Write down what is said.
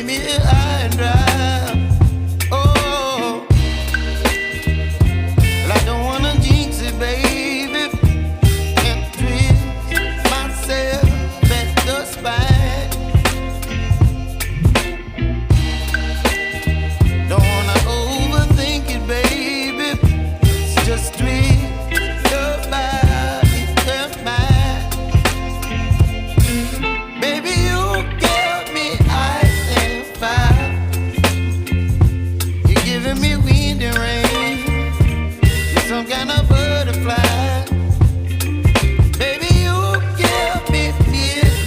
leave me high and dry. Oh, well, I don't wanna jinx it, baby, and twist myself at the spine. Don't wanna overthink it, baby. It's just twist.